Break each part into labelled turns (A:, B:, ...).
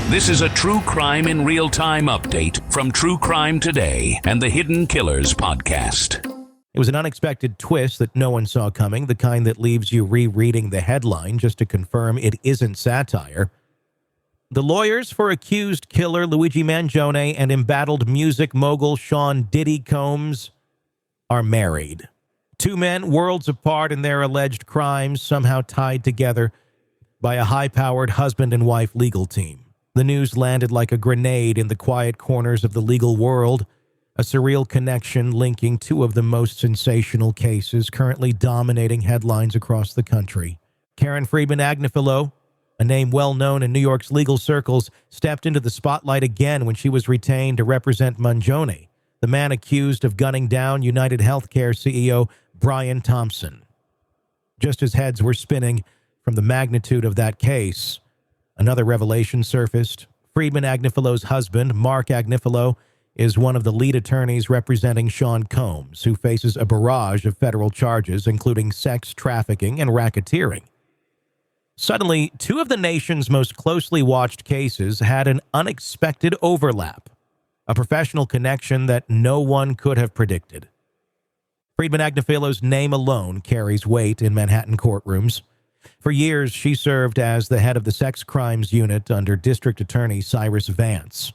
A: This is a true crime in real time update from True Crime Today and the Hidden Killers podcast.
B: It was an unexpected twist that no one saw coming, the kind that leaves you rereading the headline just to confirm it isn't satire. The lawyers for accused killer Luigi Mangione and embattled music mogul Sean Diddy Combs are married. Two men worlds apart in their alleged crimes, somehow tied together by a high-powered husband and wife legal team. The news landed like a grenade in the quiet corners of the legal world, a surreal connection linking two of the most sensational cases currently dominating headlines across the country. Karen Friedman-Agnifilo, a name well known in New York's legal circles, stepped into the spotlight again when she was retained to represent Mangione, the man accused of gunning down UnitedHealthcare CEO Brian Thompson. Just as heads were spinning from the magnitude of that case, another revelation surfaced. Friedman-Agnifilo's husband, Marc Agnifilo, is one of the lead attorneys representing Sean Combs, who faces a barrage of federal charges, including sex trafficking and racketeering. Suddenly, two of the nation's most closely watched cases had an unexpected overlap, a professional connection that no one could have predicted. Friedman-Agnifilo's name alone carries weight in Manhattan courtrooms. For years, she served as the head of the sex crimes unit under District Attorney Cyrus Vance.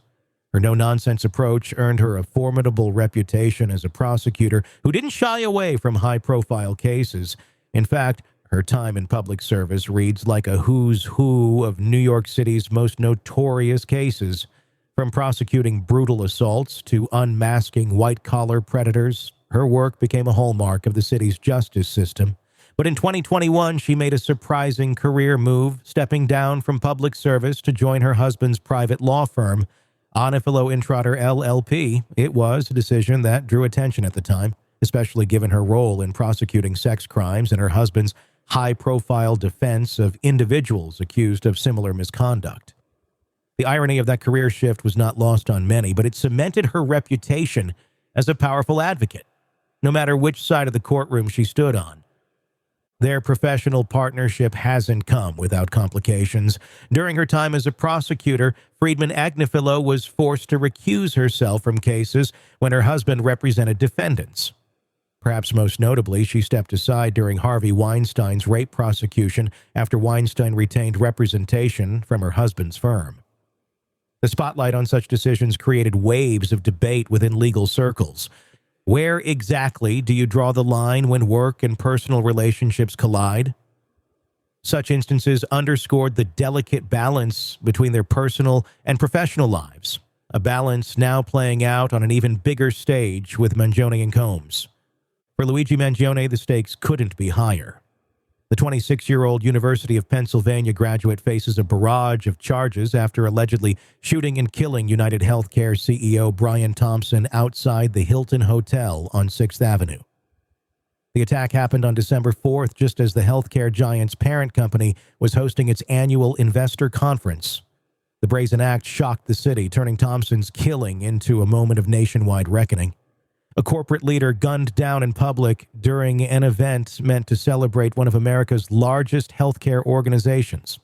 B: Her no-nonsense approach earned her a formidable reputation as a prosecutor who didn't shy away from high-profile cases. In fact, her time in public service reads like a who's who of New York City's most notorious cases, from prosecuting brutal assaults to unmasking white-collar predators. Her work became a hallmark of the city's justice system. But in 2021, she made a surprising career move, stepping down from public service to join her husband's private law firm, Agnifilo Introtter LLP. It was a decision that drew attention at the time, especially given her role in prosecuting sex crimes and her husband's high-profile defense of individuals accused of similar misconduct. The irony of that career shift was not lost on many, but it cemented her reputation as a powerful advocate, no matter which side of the courtroom she stood on. Their professional partnership hasn't come without complications. During her time as a prosecutor, Friedman-Agnifilo was forced to recuse herself from cases when her husband represented defendants. Perhaps most notably, she stepped aside during Harvey Weinstein's rape prosecution after Weinstein retained representation from her husband's firm. The spotlight on such decisions created waves of debate within legal circles. Where exactly do you draw the line when work and personal relationships collide? Such instances underscored the delicate balance between their personal and professional lives, a balance now playing out on an even bigger stage with Mangione and Combs. For Luigi Mangione, the stakes couldn't be higher. The 26-year-old University of Pennsylvania graduate faces a barrage of charges after allegedly shooting and killing UnitedHealthcare CEO Brian Thompson outside the Hilton Hotel on 6th Avenue. The attack happened on December 4th, just as the healthcare giant's parent company was hosting its annual investor conference. The brazen act shocked the city, turning Thompson's killing into a moment of nationwide reckoning. A corporate leader gunned down in public during an event meant to celebrate one of America's largest healthcare organizations.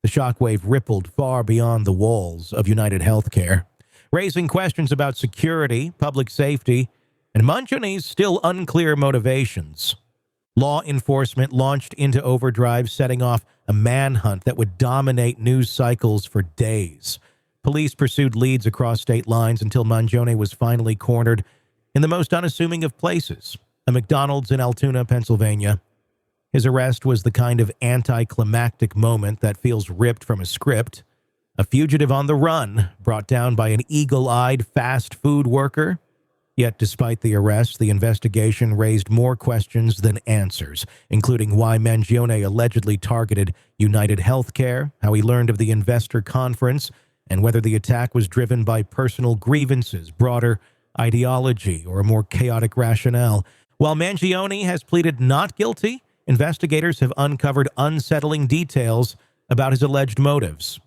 B: The shockwave rippled far beyond the walls of UnitedHealthcare, raising questions about security, public safety, and Mangione's still unclear motivations. Law enforcement launched into overdrive, setting off a manhunt that would dominate news cycles for days. Police pursued leads across state lines until Mangione was finally cornered in the most unassuming of places, a McDonald's in Altoona, Pennsylvania. His arrest was the kind of anticlimactic moment that feels ripped from a script. A fugitive on the run, brought down by an eagle-eyed fast food worker. Yet despite the arrest, the investigation raised more questions than answers, including why Mangione allegedly targeted UnitedHealthcare, how he learned of the investor conference, and whether the attack was driven by personal grievances, broader ideology, or a more chaotic rationale. While Mangione has pleaded not guilty, investigators have uncovered unsettling details about his alleged motives.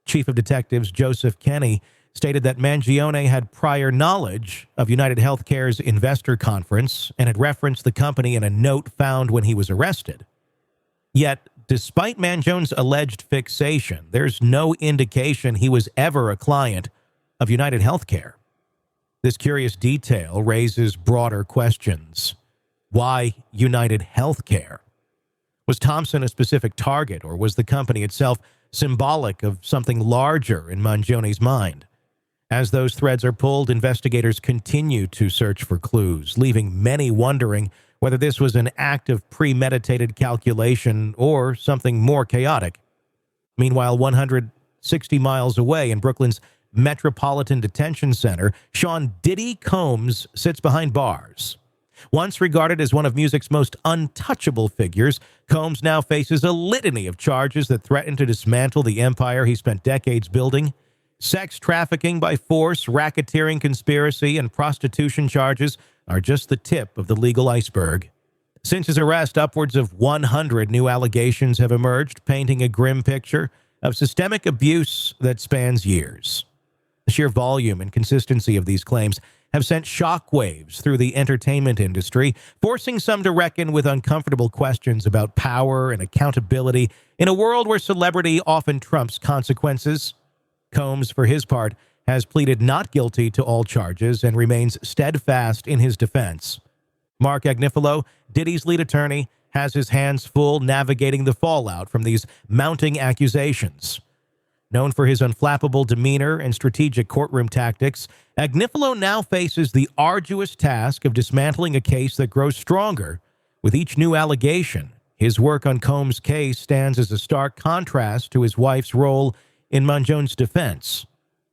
B: Chief of Detectives Joseph Kenney stated that Mangione had prior knowledge of UnitedHealthcare's investor conference and had referenced the company in a note found when he was arrested. Yet, Despite Mangione's alleged fixation, there's no indication he was ever a client of UnitedHealthcare. This curious detail raises broader questions. Why UnitedHealthcare? Was Thompson a specific target, or was the company itself symbolic of something larger in Mangione's mind? As those threads are pulled, investigators continue to search for clues, leaving many wondering whether this was an act of premeditated calculation or something more chaotic. Meanwhile, 160 miles away in Brooklyn's Metropolitan Detention Center, Sean Diddy Combs sits behind bars. Once regarded as one of music's most untouchable figures, Combs now faces a litany of charges that threaten to dismantle the empire he spent decades building. Sex trafficking by force, racketeering conspiracy, and prostitution charges are just the tip of the legal iceberg. Since his arrest, upwards of 100 new allegations have emerged, painting a grim picture of systemic abuse that spans years. The sheer volume and consistency of these claims have sent shockwaves through the entertainment industry, forcing some to reckon with uncomfortable questions about power and accountability in a world where celebrity often trumps consequences. Combs, for his part, has pleaded not guilty to all charges and remains steadfast in his defense. Marc Agnifilo, Diddy's lead attorney, has his hands full navigating the fallout from these mounting accusations. Known for his unflappable demeanor and strategic courtroom tactics, Agnifilo now faces the arduous task of dismantling a case that grows stronger with each new allegation. His work on Combs' case stands as a stark contrast to his wife's role in Mangione's defense.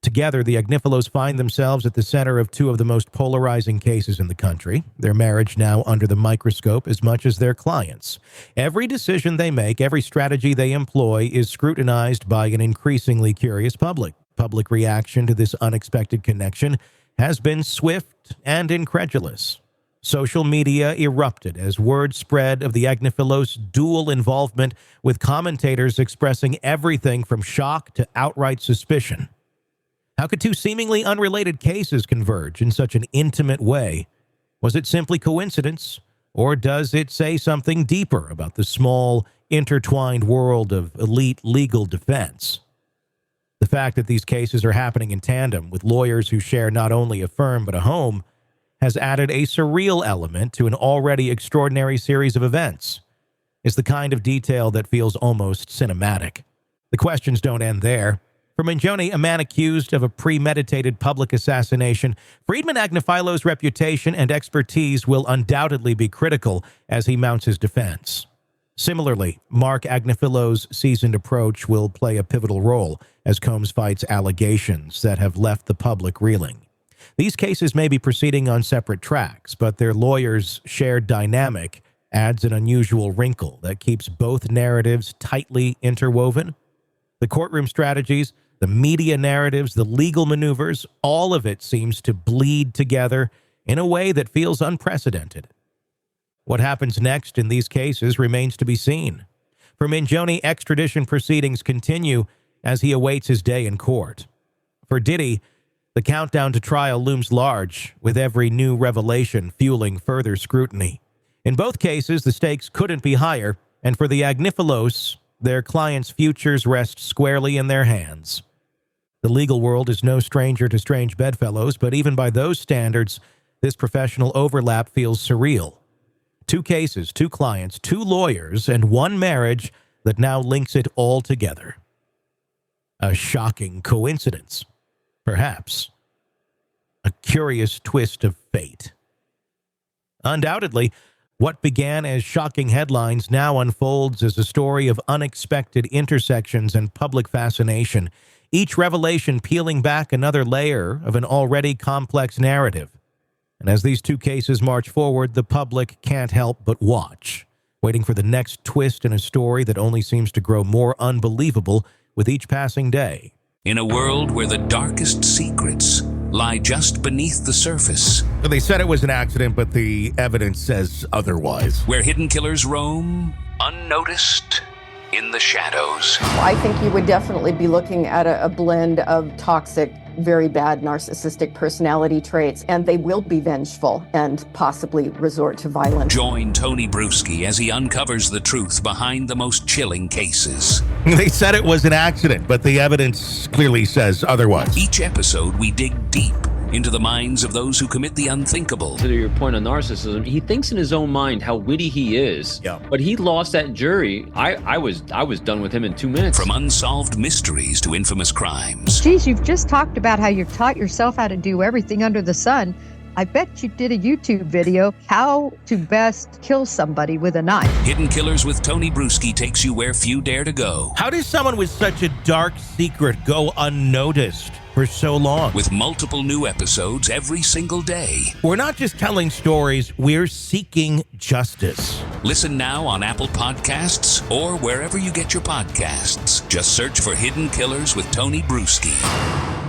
B: Together, the Agnifilos find themselves at the center of two of the most polarizing cases in the country, their marriage now under the microscope as much as their clients. Every decision they make, every strategy they employ is scrutinized by an increasingly curious public. Public reaction to this unexpected connection has been swift and incredulous. Social media erupted as word spread of the Agnifilos' dual involvement, with commentators expressing everything from shock to outright suspicion. How could two seemingly unrelated cases converge in such an intimate way? Was it simply coincidence, or does it say something deeper about the small, intertwined world of elite legal defense? The fact that these cases are happening in tandem with lawyers who share not only a firm but a home has added a surreal element to an already extraordinary series of events. It's the kind of detail that feels almost cinematic. The questions don't end there. For Mangione, a man accused of a premeditated public assassination, Friedman-Agnifilo's reputation and expertise will undoubtedly be critical as he mounts his defense. Similarly, Marc Agnifilo's seasoned approach will play a pivotal role as Combs fights allegations that have left the public reeling. These cases may be proceeding on separate tracks, but their lawyers' shared dynamic adds an unusual wrinkle that keeps both narratives tightly interwoven. The courtroom strategies, the media narratives, the legal maneuvers, all of it seems to bleed together in a way that feels unprecedented. What happens next in these cases remains to be seen. For Mangione, extradition proceedings continue as he awaits his day in court. For Diddy, the countdown to trial looms large, with every new revelation fueling further scrutiny. In both cases, the stakes couldn't be higher, and for the Agnifilos, their clients' futures rest squarely in their hands. The legal world is no stranger to strange bedfellows, but even by those standards, this professional overlap feels surreal. Two cases, two clients, two lawyers, and one marriage that now links it all together. A shocking coincidence, perhaps. A curious twist of fate. Undoubtedly, what began as shocking headlines now unfolds as a story of unexpected intersections and public fascination, each revelation peeling back another layer of an already complex narrative. And as these two cases march forward, the public can't help but watch, waiting for the next twist in a story that only seems to grow more unbelievable with each passing day.
A: In a world where the darkest secrets lie just beneath the surface.
B: They said it was an accident, but the evidence says otherwise.
A: Where hidden killers roam, unnoticed, in the shadows.
C: I think you would definitely be looking at a blend of toxic very bad narcissistic personality traits, and they will be vengeful and possibly resort to violence.
A: Join Tony Bruschi as he uncovers the truth behind the most chilling cases.
B: They said it was an accident, but the evidence clearly says otherwise.
A: Each episode, we dig deep into the minds of those who commit the unthinkable.
D: To your point on narcissism, he thinks in his own mind how witty he is.
B: Yeah.
D: But he lost that jury. I was done with him in 2 minutes.
A: From unsolved mysteries to infamous crimes.
E: Geez, you've just talked about how you've taught yourself how to do everything under the sun. I bet you did a YouTube video, how to best kill somebody with a knife.
A: Hidden Killers with Tony Bruschi takes you where few dare to go.
B: How does someone with such a dark secret go unnoticed for so long?
A: With multiple new episodes every single day.
B: We're not just telling stories, we're seeking justice.
A: Listen now on Apple Podcasts or wherever you get your podcasts. Just search for Hidden Killers with Tony Bruschi.